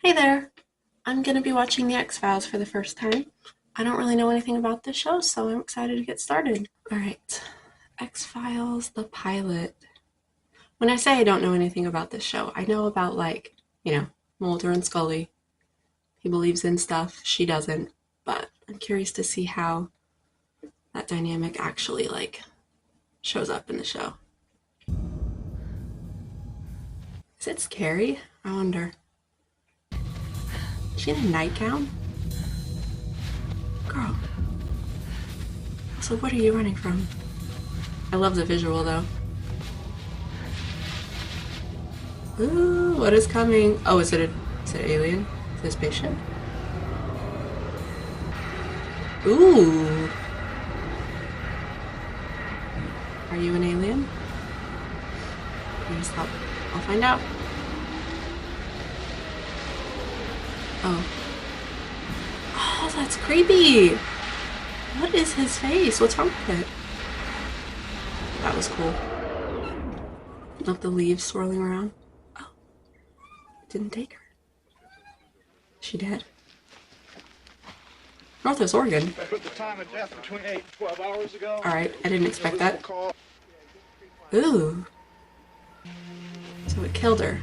Hey there! I'm gonna be watching The X-Files for the first time. I don't really know anything about this show, so I'm excited to get started. Alright, X-Files, the pilot. When I say I don't know anything about this show, I know about, Mulder and Scully. He believes in stuff, she doesn't, but I'm curious to see how that dynamic actually, shows up in the show. Is it scary? I wonder. Is she in a nightgown? Girl. So what are you running from? I love the visual though. Ooh, what is coming? Oh, is it an alien? Is it a spaceship? Ooh. Are you an alien? Please help. I'll find out. Oh. Oh, that's creepy. What is his face? What's wrong with it? That was cool. Love the leaves swirling around. Oh. Didn't take her. She dead? Northwest Oregon. I put the time of death between 8 and 12 hours ago. Alright, I didn't expect that. Ooh. So it killed her.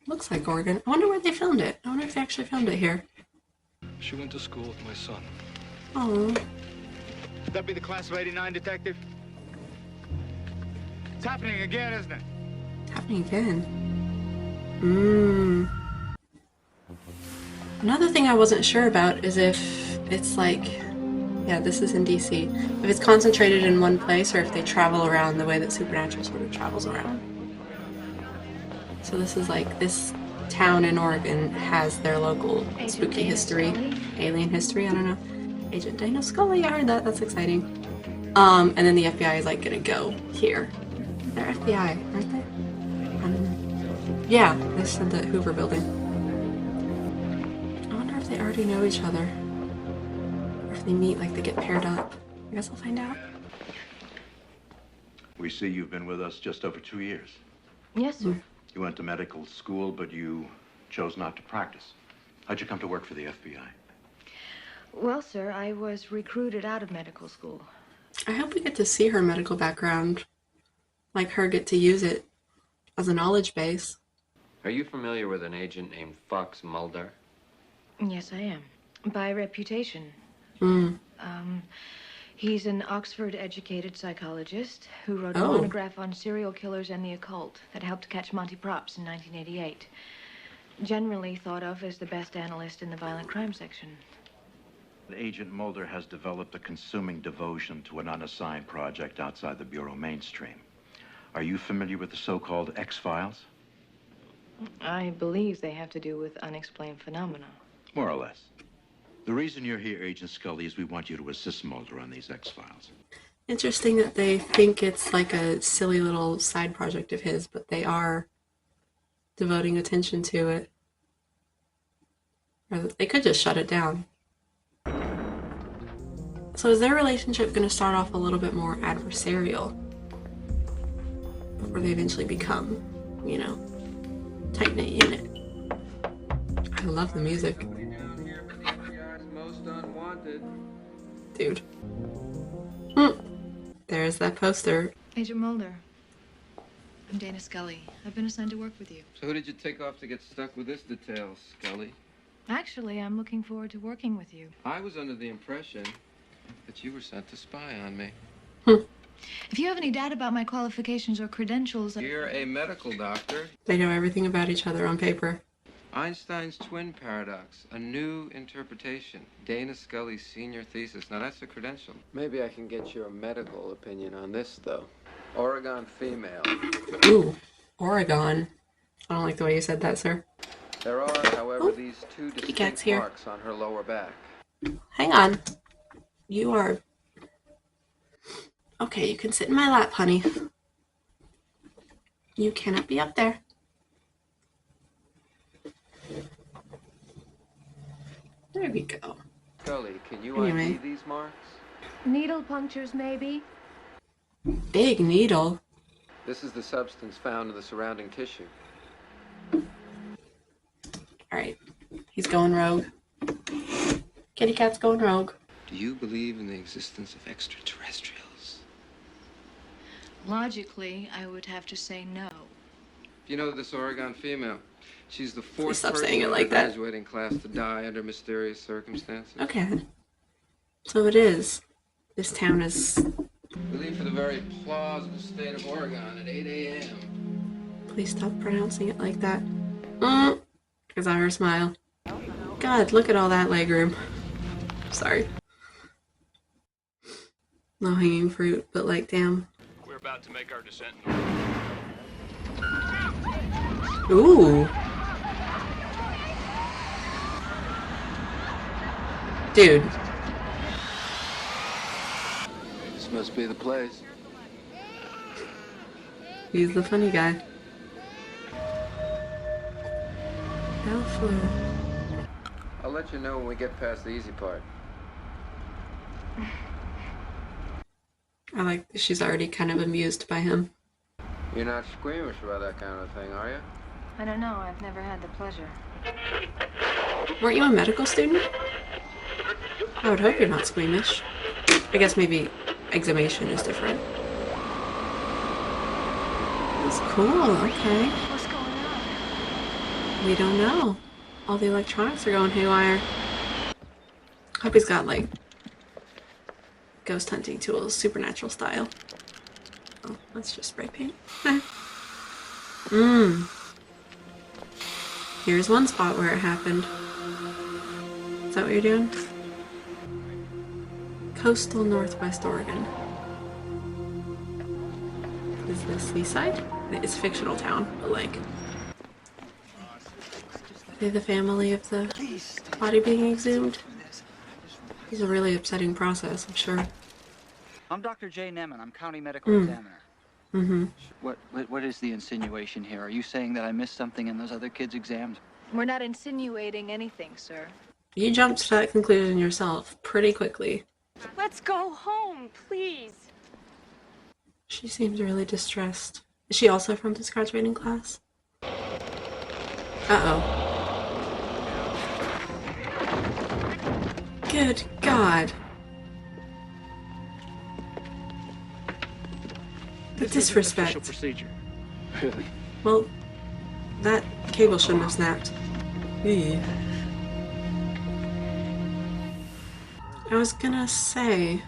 Looks like Oregon. I wonder where they filmed it. I wonder if they actually filmed it here. She went to school with my son. Oh. Would that be the class of 89 detective? It's happening again, isn't it? Happening again. Another thing I wasn't sure about is if it's this is in DC. If it's concentrated in one place or if they travel around the way that Supernatural sort of travels around. So this is this town in Oregon has their local spooky history, alien history, I don't know. Agent Dana Scully, I heard that, that's exciting. And then the FBI is gonna go here. They're FBI, aren't they? I don't know. Yeah, they said the Hoover building. I wonder if they already know each other. Or if they meet, they get paired up. I guess I'll find out. We see you've been with us just over 2 years. Yes, sir. You went to medical school, but you chose not to practice. How'd you come to work for the FBI? Well, sir, I was recruited out of medical school. I hope we get to see her medical background. Her get to use it as a knowledge base. Are you familiar with an agent named Fox Mulder? Yes, I am. By reputation. Hmm. He's an Oxford-educated psychologist who wrote a Oh. monograph on serial killers and the occult that helped catch Monty Props in 1988. Generally thought of as the best analyst in the violent crime section. Agent Mulder has developed a consuming devotion to an unassigned project outside the Bureau mainstream. Are you familiar with the so-called X-Files? I believe they have to do with unexplained phenomena. More or less. The reason you're here, Agent Scully, is we want you to assist Mulder on these X-Files. Interesting that they think it's a silly little side project of his, but they are devoting attention to it. Or they could just shut it down. So is their relationship going to start off a little bit more adversarial before they eventually become, tight-knit unit? I love the music. Dude. There's that poster. Agent Mulder, I'm Dana Scully. I've been assigned to work with you. So who did you take off to get stuck with this detail, Scully? Actually, I'm looking forward to working with you. I was under the impression that you were sent to spy on me. If you have any doubt about my qualifications or credentials... You're a medical doctor. They know everything about each other on paper. Einstein's twin paradox, a new interpretation. Dana Scully's senior thesis. Now that's a credential. Maybe I can get your medical opinion on this, though. Oregon female. Ooh, Oregon. I don't like the way you said that, sir. There are, however, these two Cat's distinct here. marks on her lower back. Hang on. You are... Okay, you can sit in my lap, honey. You cannot be up there. There we go. Scully, can you Anyway. ID these marks? Needle punctures, maybe? Big needle. This is the substance found in the surrounding tissue. Alright. He's going rogue. Kitty cat's going rogue. Do you believe in the existence of extraterrestrials? Logically, I would have to say no. You know this Oregon female? She's the Please fourth stop person saying it in the like that. graduating class to die under mysterious circumstances. Okay. So it is. This town is... We leave for the very plausible state of Oregon at 8 a.m. Please stop pronouncing it like that. Because I her smile. God, look at all that legroom. Sorry. Low hanging fruit, but like, damn. We're about to make our descent. Ooh. Dude. This must be the place. He's the funny guy. Alpha. I'll let you know when we get past the easy part. I like that she's already kind of amused by him. You're not squeamish about that kind of thing, are you? I don't know. I've never had the pleasure. Weren't you a medical student? I would hope you're not squeamish. I guess maybe exhumation is different. That's cool, okay. What's going on? We don't know. All the electronics are going haywire. Hope he's got, like, ghost hunting tools, supernatural style. Oh, that's just spray paint. Here's one spot where it happened. Is that what you're doing? Coastal Northwest Oregon. Is this seaside? It's a fictional town, but like... They're the family of the body being exhumed. It's a really upsetting process, I'm sure. I'm Dr. Jay Neman. I'm county medical examiner. Mm-hmm. What is the insinuation here? Are you saying that I missed something in those other kids' exams? We're not insinuating anything, sir. You jumped to that conclusion yourself pretty quickly. Let's go home, please. She seems really distressed. Is she also from this graduating class? Uh-oh. Good God. The disrespect. procedure. Really? Well, that cable shouldn't have snapped. Eee. I was gonna say,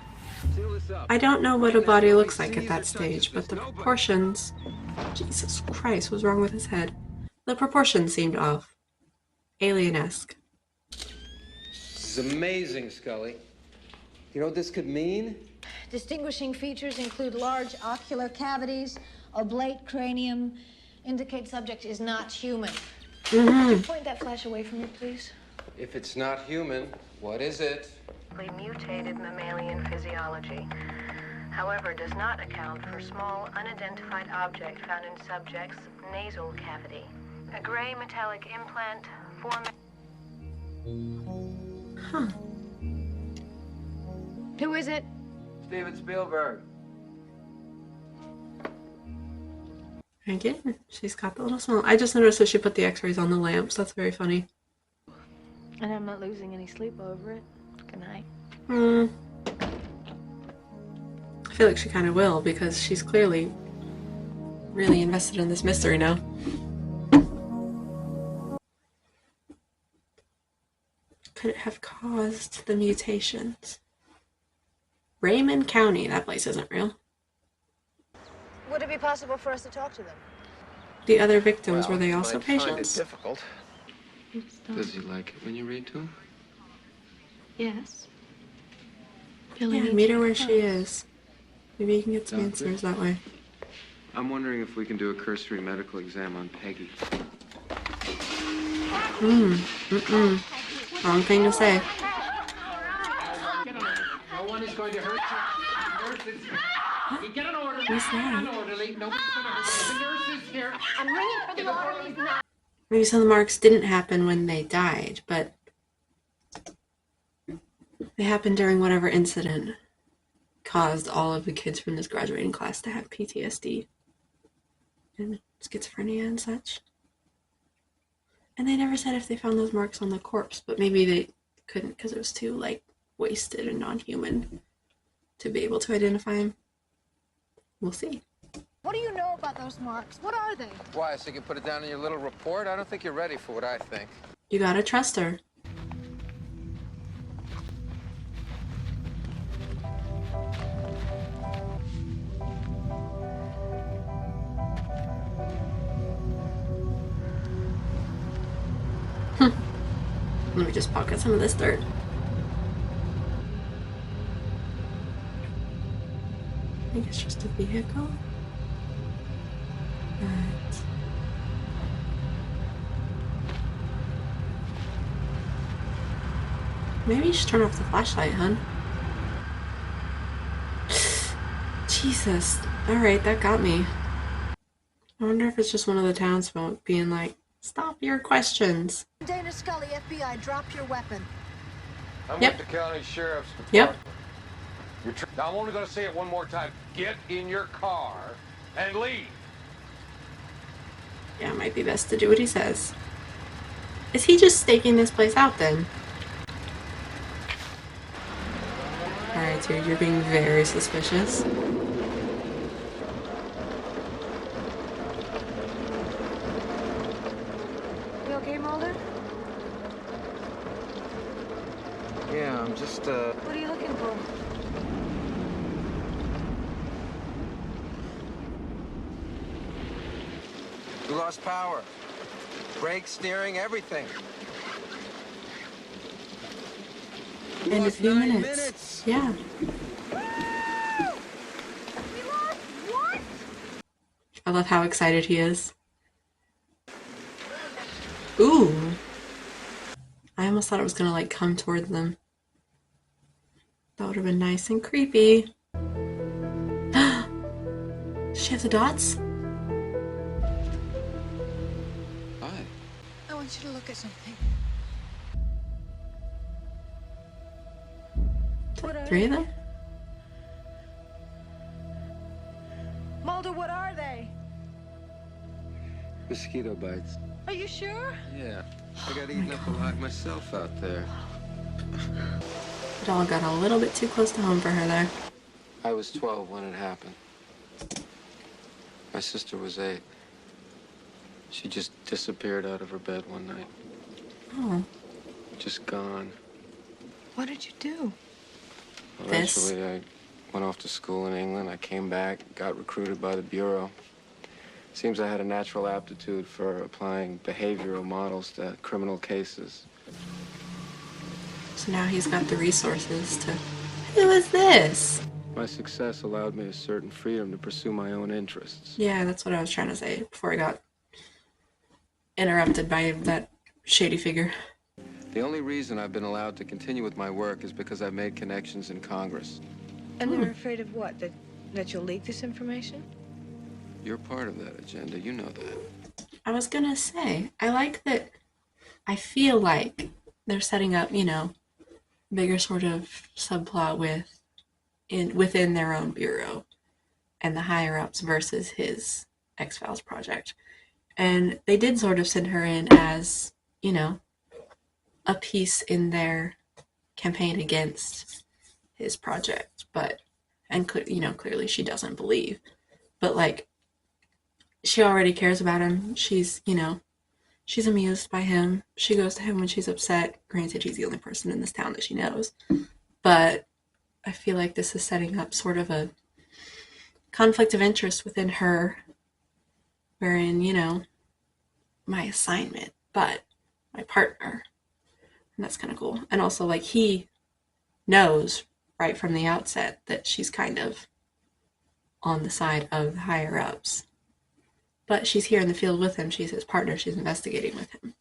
I don't know what a body looks like at that stage, but the proportions... Jesus Christ, what's wrong with his head? The proportions seemed off. Alien-esque. This is amazing, Scully. You know what this could mean? Distinguishing features include large ocular cavities, oblate cranium, indicate subject is not human. Mm-hmm. Could you point that flash away from me, please? If it's not human, what is it? Mutated mammalian physiology. However, does not account for small, unidentified object found in subject's nasal cavity. A gray metallic implant forming... Huh. Who is it? Steven Spielberg. Again, she's got the little smile. I just noticed that she put the x-rays on the lamps. That's very funny. And I'm not losing any sleep over it. Good night. I feel like she kind of will, because she's clearly really invested in this mystery now. Could it have caused the mutations? Raymond County, that place isn't real. Would it be possible for us to talk to them? The other victims, were they also patients? Difficult. Does he like it when you read to him? Yes. Yeah, meet her where she is. Maybe you can get some Doctor? answers that way. I'm wondering if we can do a cursory medical exam on Peggy. Wrong thing to say. No one is going to hurt you. Nurse is here. You get an orderly. Who's that? An orderly. Nobody's going to hurt you. The nurse is here. I'm ringing for the orderlies now. Maybe some of the marks didn't happen when they died, but they happened during whatever incident caused all of the kids from this graduating class to have PTSD and schizophrenia and such. And they never said if they found those marks on the corpse, but maybe they couldn't because it was too, like, wasted and non-human to be able to identify him. We'll see. What do you know about those marks? What are they? Why, so you can put it down in your little report? I don't think you're ready for what I think. You gotta trust her. Let me just pocket some of this dirt. I think it's just a vehicle. But... maybe you should turn off the flashlight, hun. Jesus. Alright, that got me. I wonder if it's just one of the townsfolk being like, stop your questions. Dana Scully, FBI, drop your weapon. I'm Yep. with the county sheriff's Yep. department. Now, I'm only going to say it one more time. Get in your car and leave. Yeah, it might be best to do what he says. Is he just staking this place out then? Alright, dude, you're being very suspicious. You okay, Mulder? Yeah, I'm just, What are you looking for? We lost power. Brake, steering, everything. We In a lost few 9 minutes. Yeah. I love how excited he is. Ooh. I almost thought it was gonna, like, come towards them. That would have been nice and creepy. Does she have the dots? Hi. I want you to look at something. Three of them? Mulder, what are they? Mosquito bites. Are you sure? Yeah. I got eaten up a lot myself out there. It all got a little bit too close to home for her there. I was 12 when it happened. My sister was 8. She just disappeared out of her bed one night. Oh. Just gone. What did you do? Eventually, I went off to school in England. I came back, got recruited by the Bureau. Seems I had a natural aptitude for applying behavioral models to criminal cases. So now he's got the resources to... Who is this? My success allowed me a certain freedom to pursue my own interests. Yeah, that's what I was trying to say before I got interrupted by that shady figure. The only reason I've been allowed to continue with my work is because I've made connections in Congress. And they're afraid of what? That you'll leak this information? You're part of that agenda. You know that. I was gonna say, I like that. I feel like they're setting up, you know, bigger sort of subplot within their own bureau and the higher ups versus his X-Files project. And they did sort of send her in as, you know, a piece in their campaign against his project, you know, clearly she doesn't believe, but like, she already cares about him. She's, you know, she's amused by him. She goes to him when she's upset. Granted, he's the only person in this town that she knows, but I feel like this is setting up sort of a conflict of interest within her, wherein, you know, my assignment, but my partner. And that's kind of cool. And also, like, he knows right from the outset that she's kind of on the side of the higher ups. But she's here in the field with him. She's his partner. She's investigating with him.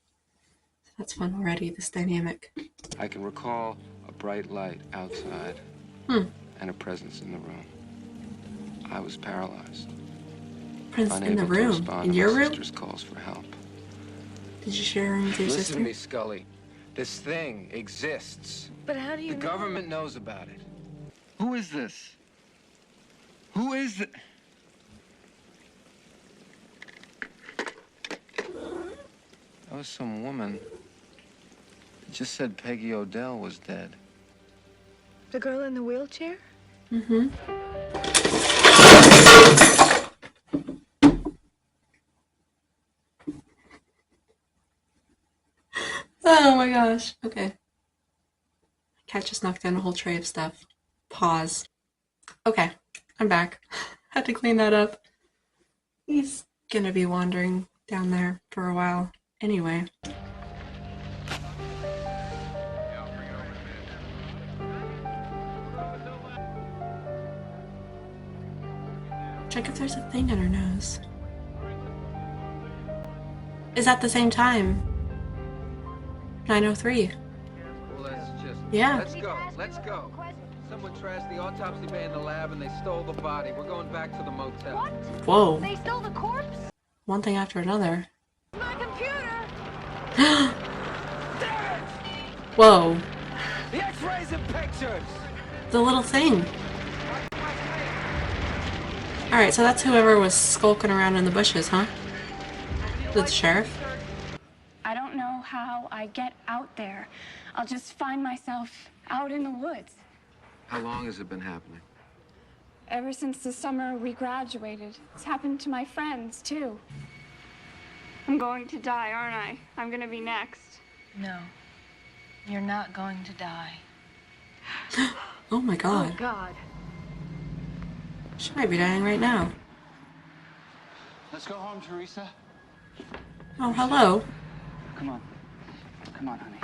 So that's fun already, this dynamic. I can recall a bright light outside and a presence in the room. I was paralyzed. Presence in the unable to room? respond In to your my room? sister's calls for help. Did you share a room with your Listen sister? to me, Scully. This thing exists. But how do you The know? government knows about it. Who is this? Who is it? That was some woman. It just said Peggy Odell was dead. The girl in the wheelchair? Mm-hmm. Oh my gosh. Okay. Cat just knocked down a whole tray of stuff. Pause. Okay, I'm back. Had to clean that up. He's gonna be wandering down there for a while anyway. Check if there's a thing on her nose. Is that the same time? 9:03. Well, let's just... Yeah. Let's go. Let's go. Someone trashed the autopsy bay in the lab and they stole the body. We're going back to the motel. What? Whoa. They stole the corpse? One thing after another. My computer! Whoa. The X-rays and pictures! The little thing. Alright, so that's whoever was skulking around in the bushes, huh? The sheriff? I don't know how I get out there. I'll just find myself out in the woods. How long has it been happening? Ever since the summer we graduated. It's happened to my friends, too. I'm going to die, aren't I? I'm gonna be next. No. You're not going to die. Oh my god. Oh, God. She might be dying right now. Let's go home, Teresa. Oh, hello. Come on. Come on, honey.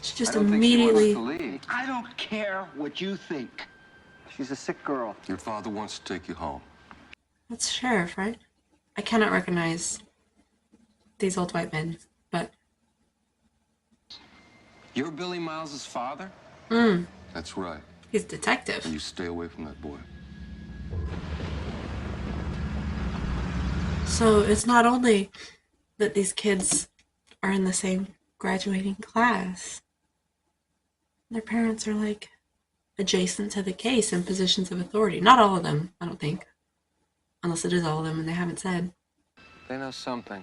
She just I don't think she immediately... wants to leave. I don't care what you think. She's a sick girl. Your father wants to take you home. That's sheriff, right? I cannot recognize these old white men, but... You're Billy Miles' father? That's right. He's a detective. And you stay away from that boy. So it's not only that these kids are in the same graduating class. Their parents are like adjacent to the case in positions of authority. Not all of them, I don't think. Unless it is all of them and they haven't said. They know something.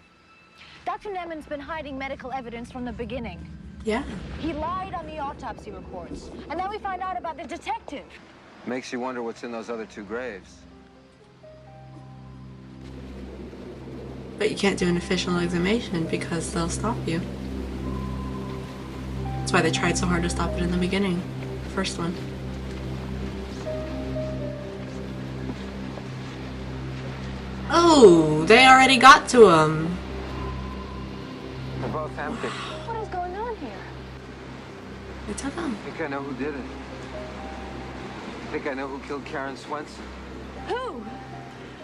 Dr. Nemen's been hiding medical evidence from the beginning. Yeah. He lied on the autopsy reports. And then we find out about the detective. Makes you wonder what's in those other two graves. But you can't do an official exhumation because they'll stop you. That's why they tried so hard to stop it in the beginning. The first one. Oh, they already got to him. They're both empty. What is going on here? They took him. I think I know who did it. I think I know who killed Karen Swenson. Who?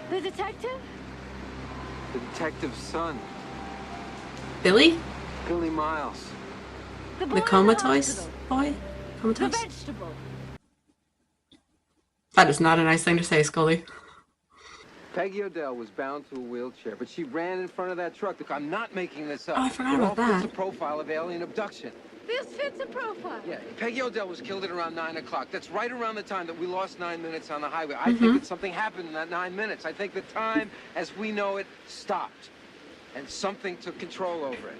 The detective? The detective's son, Billy? Billy Miles. The boy The in comatose hospital. boy? The Comatose? vegetable. That is not a nice thing to say, Scully. Peggy Odell was bound to a wheelchair, but she ran in front of that truck. Look, I'm not making this up. Oh, I forgot It all about that. fits a profile of alien abduction. This fits a profile. Yeah, Peggy Odell was killed at around 9 o'clock. That's right around the time that we lost 9 minutes on the highway. I think that something happened in that 9 minutes. I think the time, as we know it, stopped. And something took control over it.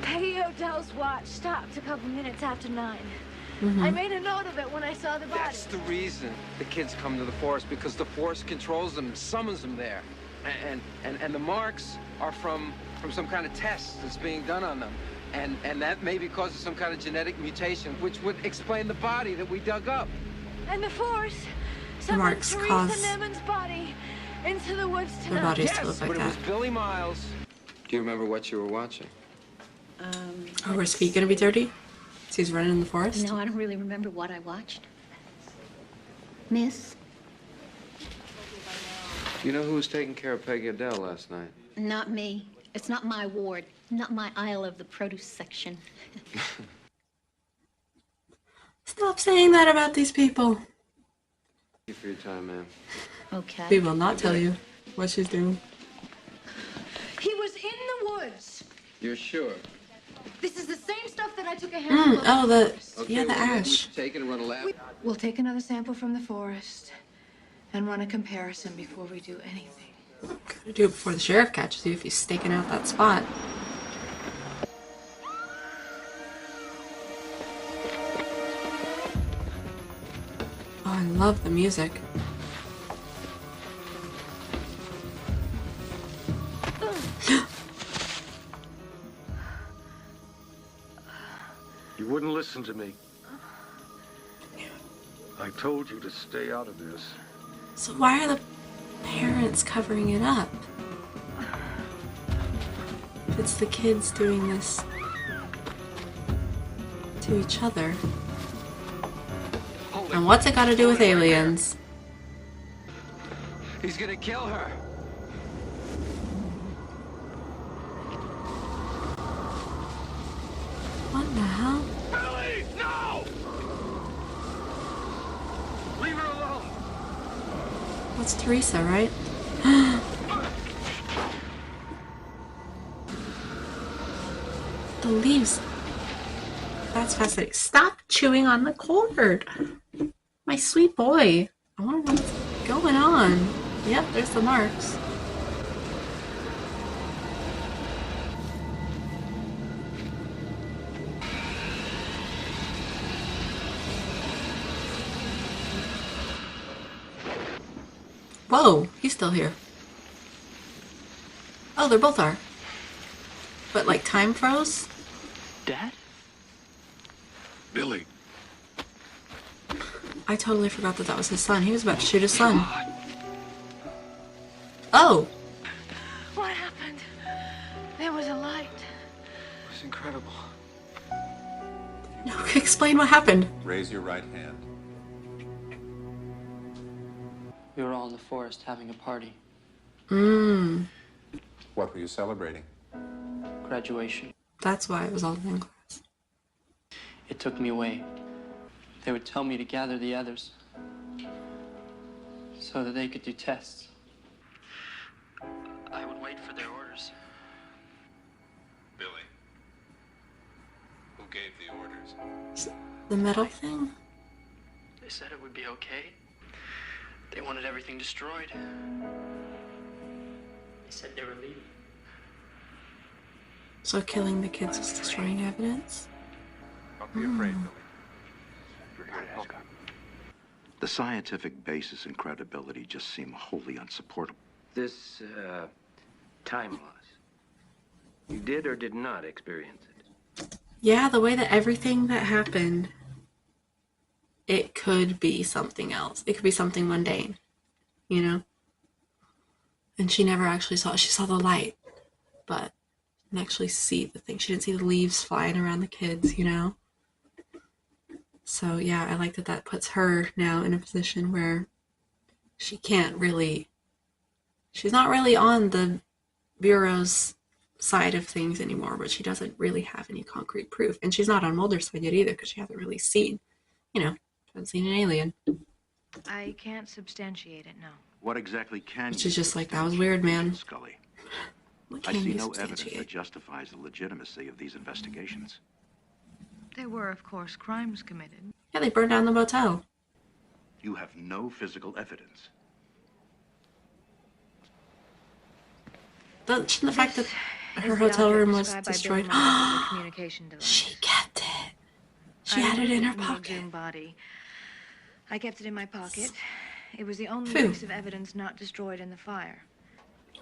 Peggy Odell's watch stopped a couple minutes after 9. I made a note of it when I saw the body. That's the reason the kids come to the forest, because the force controls them, summons them there. And the marks are from some kind of test that's being done on them. And that maybe causes some kind of genetic mutation, which would explain the body that we dug up. And the force The summoned marks Teresa cause Nemen's body into the woods their tonight. bodies Yes, to look like but it was that. Billy Miles. Do you remember what you were watching? Oh, were his feet gonna be dirty? So he's running in the forest? No, I don't really remember what I watched. Miss? You know who was taking care of Peggy Odell last night? Not me. It's not my ward. Not my aisle of the produce section. Stop saying that about these people. Thank you for your time, ma'am. Okay. We will not tell you what she's doing. He was in the woods. You're sure? This is the same stuff that I took a handful of. Oh, the Okay, yeah, the well, maybe we ash. should take it and run a lab. We'll take another sample from the forest and run a comparison before we do anything. Gotta do it before the sheriff catches you if he's staking out that spot. love the music. You wouldn't listen to me. I told you to stay out of this. So why are the parents covering it up? If it's the kids doing this to each other. And what's it got to do with aliens? He's gonna kill her. What the hell? Billy, no! Leave her alone. What's Teresa, right? The leaves. That's fascinating. Stop chewing on the cord. My sweet boy. I want to know what's going on. Yep, there's the marks. Whoa, he's still here. Oh, they both are. But like time froze? Dad? Billy. I totally forgot that that was his son. He was about to shoot his son. Oh! What happened? There was a light. It was incredible. No, explain what happened. Raise your right hand. We were all in the forest having a party. What were you celebrating? Graduation. That's why it was all in class. It took me away. They would tell me to gather the others so that they could do tests. I would wait for their orders. Billy. Who gave the orders? The metal thing? They said it would be okay. They wanted everything destroyed. They said they were leaving. So killing the kids is destroying evidence? Don't be afraid, Billy. We're here to help you. The scientific basis and credibility just seem wholly unsupportable. This, time loss. You did or did not experience it? Yeah, the way that everything that happened, it could be something else. It could be something mundane, you know? And she never actually saw it. She saw the light, but didn't actually see the thing. She didn't see the leaves flying around the kids, you know? So yeah, I like that that puts her now in a position where she can't really, she's not really on the Bureau's side of things anymore, but she doesn't really have any concrete proof. And she's not on Mulder's side yet either, because she hasn't really seen, you know, hasn't seen an alien. I can't substantiate it, no. What exactly can Which you is just like, that was weird, man. Scully? What I can see you no evidence substantiate? that justifies the legitimacy of these investigations. There were, of course, crimes committed. Yeah, they burned down the motel. You have no physical evidence. The fact that her Is the hotel object room was described by Bill destroyed. Myers as a communication device. She kept it. She I had it in her removed the pocket. Muldoon body. I kept it in my pocket. It was the only Phew. piece of evidence not destroyed in the fire.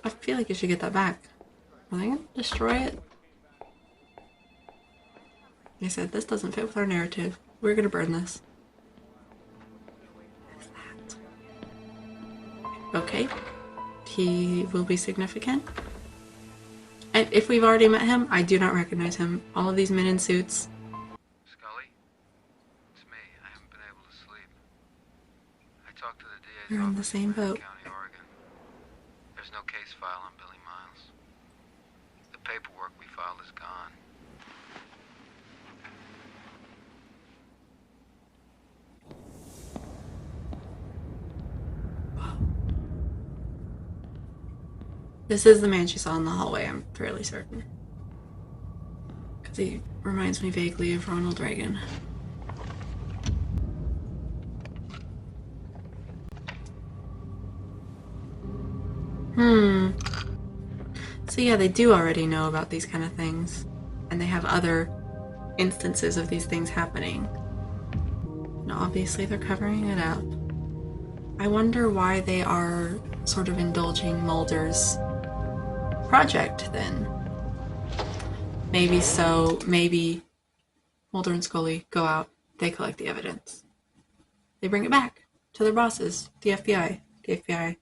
I feel like you should get that back. Are they gonna destroy it? They said, this doesn't fit with our narrative. We're gonna burn this. What is that? Okay. He will be significant. And if we've already met him, I do not recognize him. All of these men in suits. Scully? It's me. I haven't been able to sleep. I talked to the DA's They're in the office same in Franklin boat. County, Oregon. There's no case file on Billy Miles. The paperwork we filed is gone. This is the man she saw in the hallway, I'm fairly certain. Because he reminds me vaguely of Ronald Reagan. So yeah, they do already know about these kind of things. And they have other instances of these things happening. And obviously they're covering it up. I wonder why they are sort of indulging Mulder's project then. Maybe Mulder and Scully go out, they collect the evidence. They bring it back to their bosses, the FBI. The FBI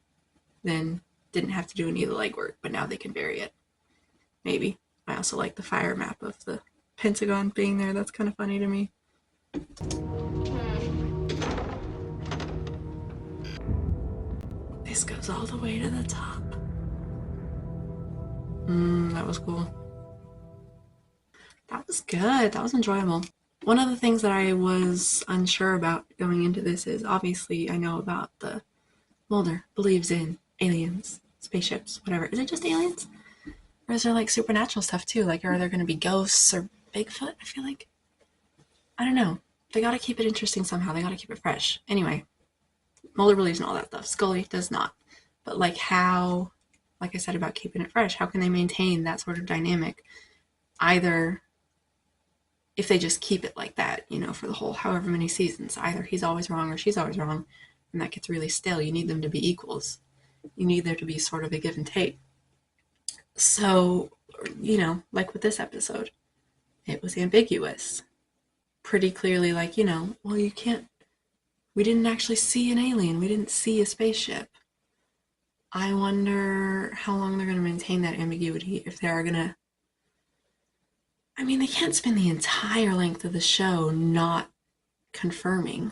then didn't have to do any of the legwork, but now they can bury it. Maybe. I also like the fire map of the Pentagon being there. That's kind of funny to me. This goes all the way to the top. That was cool. That was good. That was enjoyable. One of the things that I was unsure about going into this is, obviously, I know about the Mulder believes in aliens, spaceships, whatever. Is it just aliens? Or is there like supernatural stuff too? Like, are there going to be ghosts or Bigfoot? I feel like, I don't know. They got to keep it interesting somehow. They got to keep it fresh. Anyway, Mulder believes in all that stuff. Scully does not. But like how, like I said about keeping it fresh, how can they maintain that sort of dynamic? Either if they just keep it like that, you know, for the whole however many seasons, either he's always wrong or she's always wrong, and that gets really stale. You need them to be equals. You need there to be sort of a give and take. So, you know, like with this episode, it was ambiguous. Pretty clearly, like, you know, well, you can't, we didn't actually see an alien. We didn't see a spaceship. I wonder how long they're going to maintain that ambiguity, if they are going to, I mean, they can't spend the entire length of the show not confirming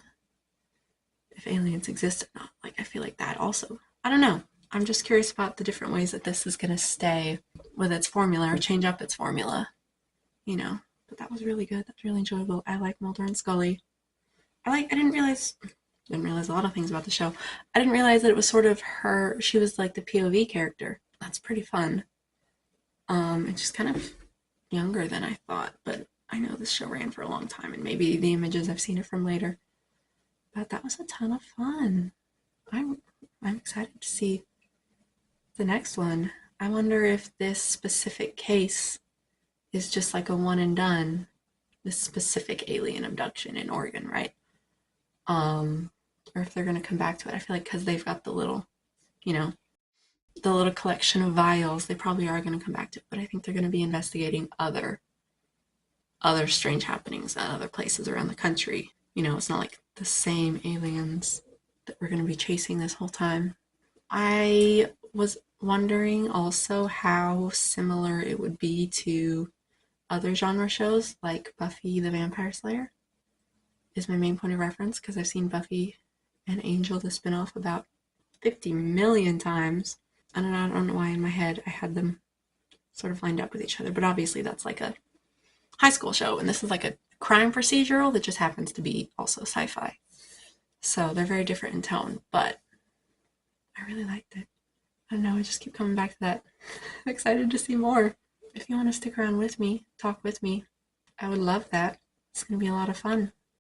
if aliens exist or not. Like, I feel like that also, I don't know. I'm just curious about the different ways that this is going to stay with its formula or change up its formula, you know. But that was really good. That's really enjoyable. I like Mulder and Scully. I didn't realize a lot of things about the show. I didn't realize that it was sort of her, she was like the POV character. That's pretty fun. And she's kind of younger than I thought, but I know this show ran for a long time, and maybe the images I've seen it from later. But that was a ton of fun. I'm excited to see the next one. I wonder if this specific case is just like a one and done, this specific alien abduction in Oregon, right? Or if they're going to come back to it. I feel like because they've got the little, you know, the little collection of vials, they probably are going to come back to it. But I think they're going to be investigating other strange happenings at other places around the country. You know, it's not like the same aliens that we're going to be chasing this whole time. I was wondering also how similar it would be to other genre shows like Buffy the Vampire Slayer is my main point of reference, because I've seen Buffy and Angel, the spinoff, about 50 million times. And I don't know why in my head I had them sort of lined up with each other, but obviously that's like a high school show, and this is like a crime procedural that just happens to be also sci-fi. So they're very different in tone, but I really liked it. I don't know, I just keep coming back to that. I'm excited to see more. If you want to stick around with me, talk with me, I would love that. It's going to be a lot of fun.